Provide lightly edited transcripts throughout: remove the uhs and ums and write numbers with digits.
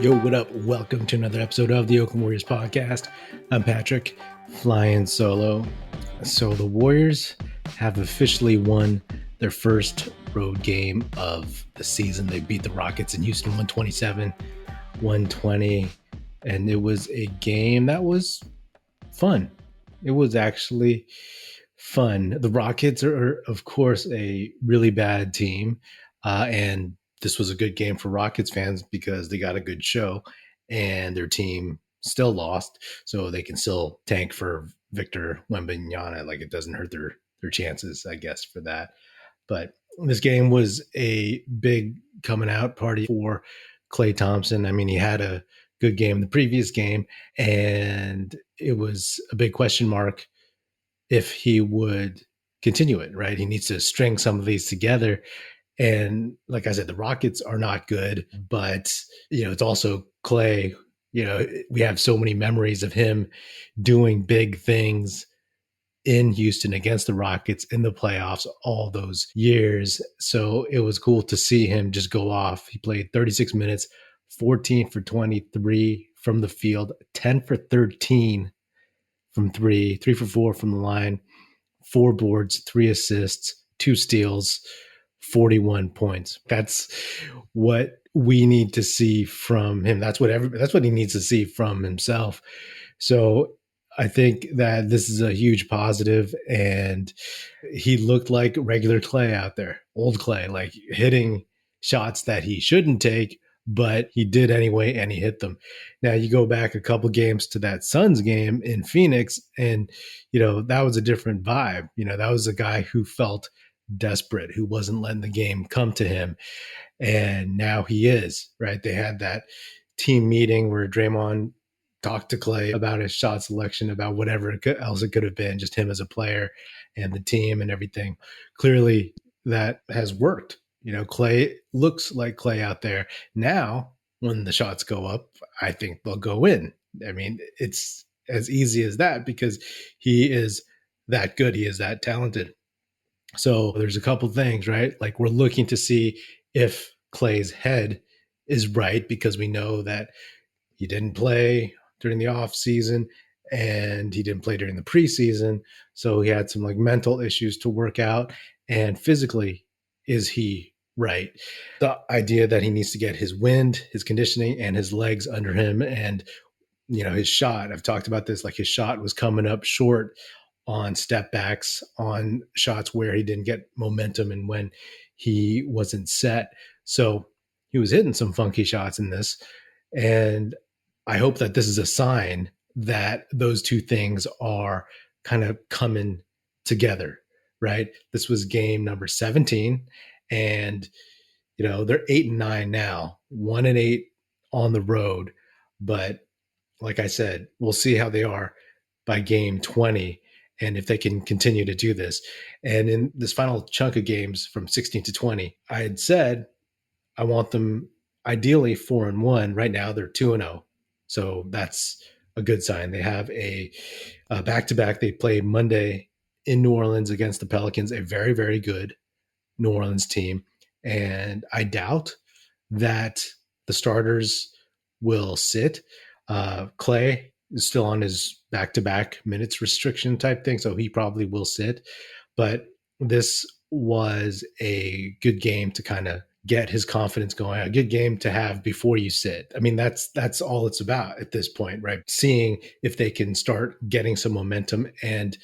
Yo, what up? Welcome to another episode of the Oakland Warriors podcast. I'm Patrick, flying solo. So the Warriors have officially won their first road game of the season. They beat the Rockets in Houston 127-120, and it was a game that was fun. It was actually fun. The Rockets are of course, a really bad team, and this was a good game for Rockets fans because they got a good show, and their team still lost, so they can still tank for Victor Wembanyama. Like, it doesn't hurt their chances, I guess, for that. But this game was a big coming out party for Klay Thompson. I mean, he had a good game the previous game, and it was a big question mark if he would continue it, right? He needs to string some of these together. And like I said, the Rockets are not good, but it's also Klay. We have so many memories of him doing big things in Houston against the Rockets in the playoffs all those years. So it was cool to see him just go off. He played 36 minutes, 14 for 23 from the field, 10 for 13 from three, 3 for 4 from the line, 4 boards, 3 assists, 2 steals, 41 points. That's what we need to see from him. That's what he needs to see from himself. So I think that this is a huge positive, and he looked like regular Klay out there, old Klay, like hitting shots that he shouldn't take, but he did anyway, and he hit them. Now you go back a couple games to that Suns game in Phoenix, and that was a different vibe. That was a guy who felt desperate, who wasn't letting the game come to him, and now he is, right? They had that team meeting where Draymond talked to Klay about his shot selection, about whatever else it could have been, just him as a player and the team and everything. Clearly that has worked. Klay looks like Klay out there. Now, when the shots go up, I think they'll go in. I mean, it's as easy as that because he is that good. He is that talented. So there's a couple things, right? Like, we're looking to see if Klay's head is right, because we know that he didn't play during the off season and he didn't play during the preseason. So he had some mental issues to work out. And physically, is he right? The idea that he needs to get his wind, his conditioning, and his legs under him. And, his shot, I've talked about this, like his shot was coming up short on step backs, on shots where he didn't get momentum and when he wasn't set. So he was hitting some funky shots in this. And I hope that this is a sign that those two things are kind of coming together, right? This was game number 17, and they're 8-9 now, 1-8 on the road. But like I said, we'll see how they are by game 20 and if they can continue to do this. And in this final chunk of games from 16 to 20, I had said I want them ideally 4-1. Right now they're 2-0. So that's a good sign. They have a back-to-back. They play Monday in New Orleans against the Pelicans, a very, very good New Orleans team. And I doubt that the starters will sit. Klay is still on his back-to-back minutes restriction type thing, so he probably will sit. But this was a good game to kind of get his confidence going, a good game to have before you sit. I mean, that's all it's about at this point, right? Seeing if they can start getting some momentum, and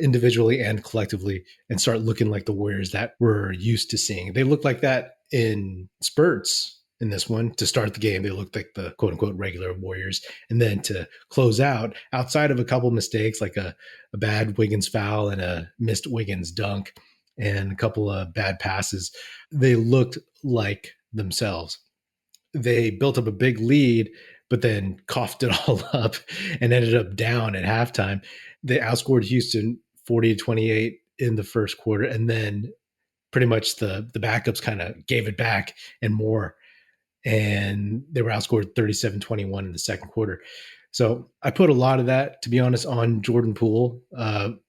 individually and collectively, and start looking like the Warriors that we're used to seeing. They look like that in spurts. In this one, to start the game, they looked like the quote unquote regular Warriors. And then to close out, outside of a couple mistakes, like a bad Wiggins foul and a missed Wiggins dunk and a couple of bad passes, they looked like themselves. They built up a big lead, but then coughed it all up and ended up down at halftime. They outscored Houston 40-28 in the first quarter. And then pretty much the backups kind of gave it back and more. And they were outscored 37-21 in the second quarter. So I put a lot of that, to be honest, on Jordan Poole.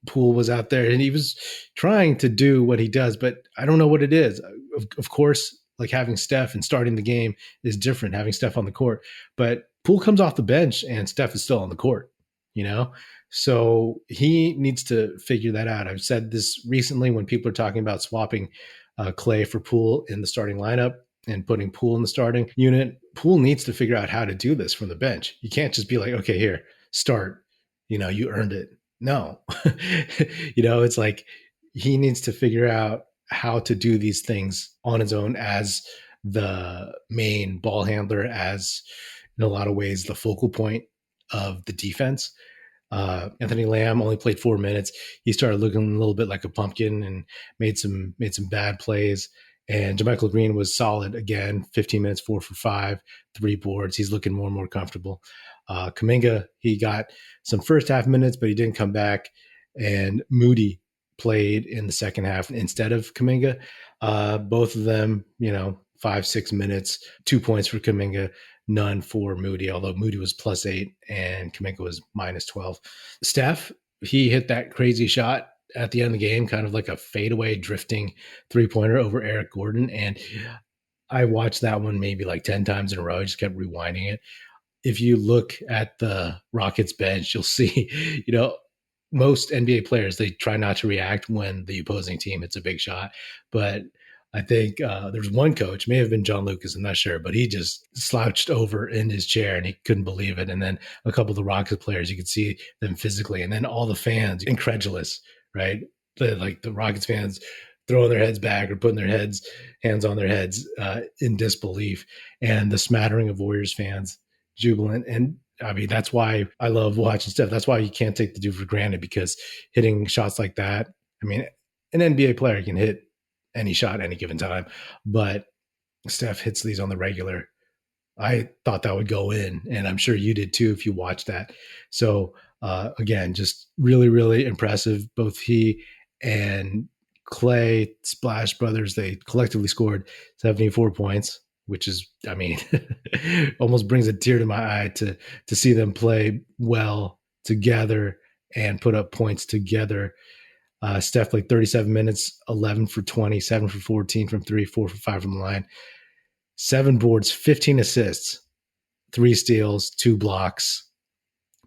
Poole was out there and he was trying to do what he does, but I don't know what it is. Of course, Like having Steph and starting the game is different, having Steph on the court. But Poole comes off the bench and Steph is still on the court, you know? So he needs to figure that out. I've said this recently when people are talking about swapping Klay for Poole in the starting lineup and putting Poole in the starting unit. Poole needs to figure out how to do this from the bench. You can't just be like, okay, here, start. You earned it. No, it's like he needs to figure out how to do these things on his own as the main ball handler, as in a lot of ways the focal point of the defense. Anthony Lamb only played 4 minutes. He started looking a little bit like a pumpkin and made some bad plays. And JaMychal Green was solid again, 15 minutes, 4 for 5, 3 boards. He's looking more and more comfortable. Kuminga, he got some first half minutes, but he didn't come back. And Moody played in the second half instead of Kuminga. Both of them, 5-6 minutes, 2 points for Kuminga, none for Moody, although Moody was +8 and Kuminga was -12. Steph, he hit that crazy shot at the end of the game, kind of like a fadeaway drifting 3-pointer over Eric Gordon. And I watched that one maybe like 10 times in a row. I just kept rewinding it. If you look at the Rockets bench, you'll see, most NBA players, they try not to react when the opposing team hits a big shot. But I think there's one coach, may have been John Lucas, I'm not sure, but he just slouched over in his chair and he couldn't believe it. And then a couple of the Rockets players, you could see them physically. And then all the fans, incredulous, right? The Rockets fans throwing their heads back or putting their hands on their heads in disbelief. And the smattering of Warriors fans, jubilant. And I mean, that's why I love watching stuff. That's why you can't take the dude for granted, because hitting shots like that, I mean, an NBA player can hit any shot any given time, but Steph hits these on the regular. I thought that would go in, and I'm sure you did too if you watched that. So again, just really, really impressive. Both he and Klay Splash Brothers, they collectively scored 74 points, which is, I mean, almost brings a tear to my eye to see them play well together and put up points together. Steph played 37 minutes, 11 for 20, 7 for 14 from 3, 4 for 5 from the line, 7 boards, 15 assists, 3 steals, 2 blocks,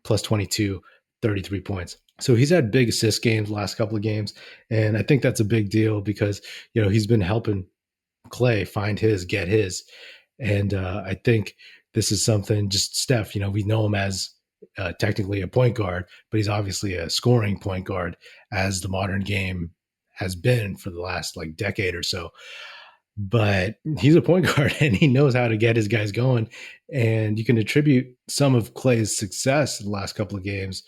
plus 22, 33 points. So he's had big assist games the last couple of games. And I think that's a big deal because, he's been helping Klay find get his. And I think this is something, just Steph, we know him as technically a point guard, but he's obviously a scoring point guard, as the modern game has been for the last decade or so. But he's a point guard and he knows how to get his guys going. And you can attribute some of Klay's success in the last couple of games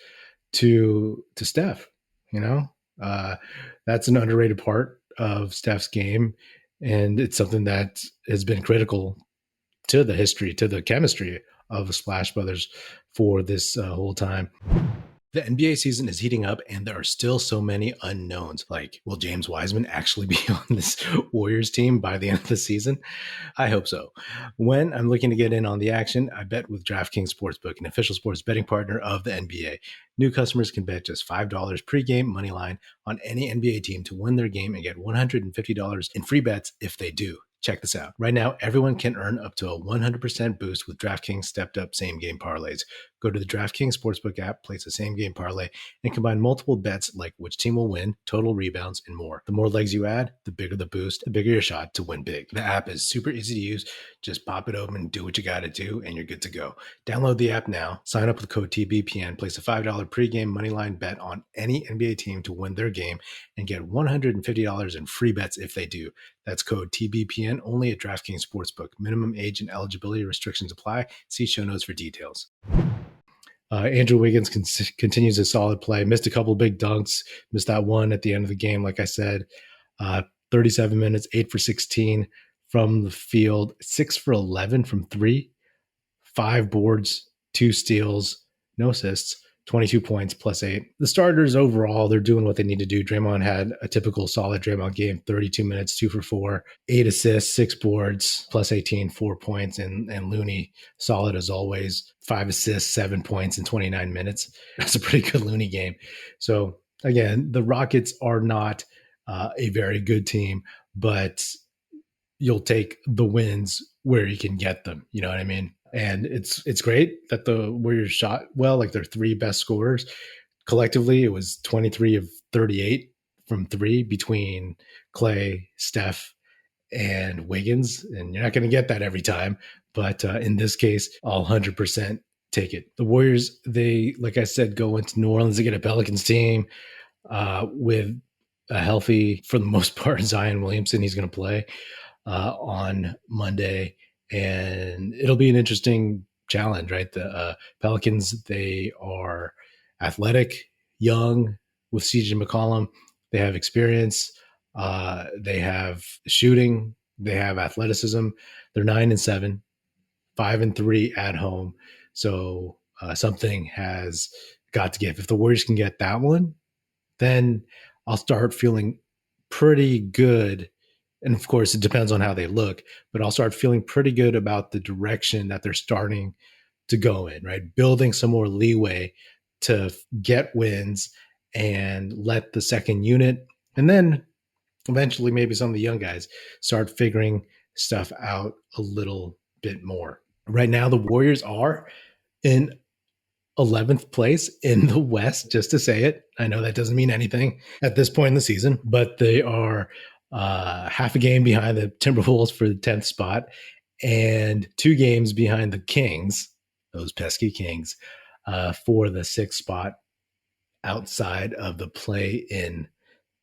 to Steph. That's an underrated part of Steph's game. And it's something that has been critical to the history, to the chemistry of the Splash Brothers for this whole time. The NBA season is heating up and there are still so many unknowns. Like, will James Wiseman actually be on this Warriors team by the end of the season? I hope so. When I'm looking to get in on the action, I bet with DraftKings Sportsbook, an official sports betting partner of the NBA. New customers can bet just $5 pregame moneyline on any NBA team to win their game and get $150 in free bets if they do. Check this out. Right now, everyone can earn up to a 100% boost with DraftKings stepped up same game parlays. Go to the DraftKings Sportsbook app, place a same game parlay, and combine multiple bets like which team will win, total rebounds, and more. The more legs you add, the bigger the boost, the bigger your shot to win big. The app is super easy to use. Just pop it open, do what you got to do, and you're good to go. Download the app now, sign up with code TBPN, place a $5 pregame moneyline bet on any NBA team to win their game, and get $150 in free bets if they do. That's code TBPN only at DraftKings Sportsbook. Minimum age and eligibility restrictions apply. See show notes for details. Andrew Wiggins continues his solid play. Missed a couple big dunks. Missed that one at the end of the game, like I said. 37 minutes, 8 for 16 from the field, 6 for 11 from 3, 5 boards, 2 steals, no assists, 22 points, +8. The starters overall, they're doing what they need to do. Draymond had a typical solid Draymond game, 32 minutes, 2 for 4, 8 assists, 6 boards, +18, 4 points. And Looney, solid as always, 5 assists, 7 points in 29 minutes. That's a pretty good Looney game. So again, the Rockets are not a very good team, but you'll take the wins where you can get them. You know what I mean? And it's great that the Warriors shot well, like their three best scorers. Collectively, it was 23 of 38 from three between Klay, Steph, and Wiggins. And you're not going to get that every time. But in this case, I'll 100% take it. The Warriors, they, like I said, go into New Orleans to get a Pelicans team with a healthy, for the most part, Zion Williamson. He's going to play on Monday. And it'll be an interesting challenge, right? The Pelicans, they are athletic, young with CJ McCollum. They have experience. They have shooting. They have athleticism. They're 9-7, 5-3 at home. So something has got to give. If the Warriors can get that one, then I'll start feeling pretty good. And of course, it depends on how they look, but I'll start feeling pretty good about the direction that they're starting to go in, right? Building some more leeway to get wins and let the second unit, and then eventually maybe some of the young guys start figuring stuff out a little bit more. Right now, the Warriors are in 11th place in the West, just to say it. I know that doesn't mean anything at this point in the season, but they are half a game behind the Timberwolves for the 10th spot and 2 games behind the Kings, those pesky Kings, for the 6th spot outside of the play-in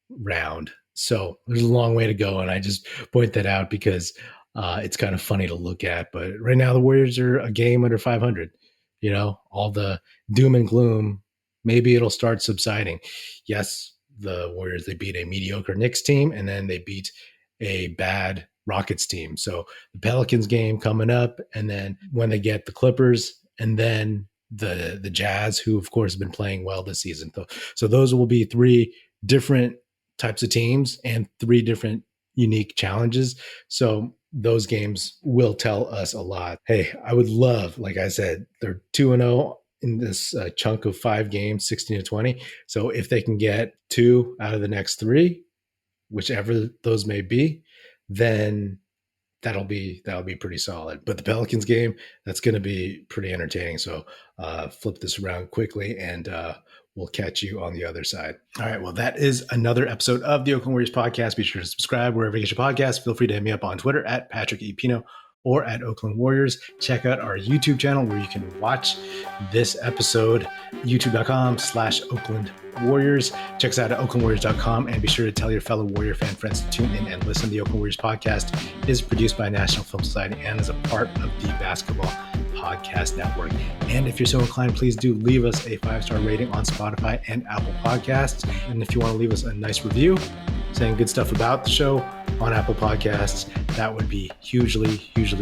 round. So there's a long way to go, and I just point that out because it's kind of funny to look at. But right now, the Warriors are a game under 500. You know, all the doom and gloom, maybe it'll start subsiding. Yes, the Warriors, they beat a mediocre Knicks team, and then they beat a bad Rockets team. So the Pelicans game coming up, and then when they get the Clippers, and then the Jazz, who of course have been playing well this season. So those will be 3 different types of teams and 3 different unique challenges. So those games will tell us a lot. Hey, I would love, like I said, they're 2-0 in this chunk of 5 games, 16-20. So if they can get 2 out of the next 3, whichever those may be, then that'll be pretty solid. But the Pelicans game, that's going to be pretty entertaining. So flip this around quickly, and we'll catch you on the other side. All right. Well, that is another episode of the Oakland Warriors podcast. Be sure to subscribe wherever you get your podcast. Feel free to hit me up on Twitter at Patrick E. Pino or at Oakland Warriors. Check out our YouTube channel where you can watch this episode, youtube.com/Oakland Warriors. Check us out at oaklandwarriors.com, and be sure to tell your fellow Warrior fan friends to tune in and listen. The Oakland Warriors podcast is produced by National Film Society and is a part of the Basketball Podcast Network. And if you're so inclined, please do leave us a 5-star rating on Spotify and Apple Podcasts. And if you want to leave us a nice review saying good stuff about the show on Apple Podcasts, that would be hugely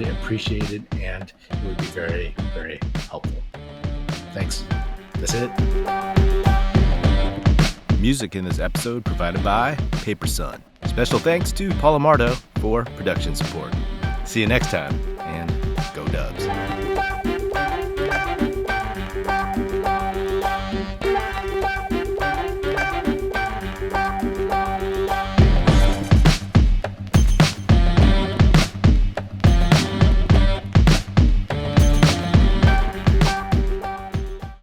appreciated, and it would be very, very helpful. Thanks. That's it. Music in this episode provided by Paper Sun. Special thanks to Paul Amardo for production support. See you next time, and go Dubs.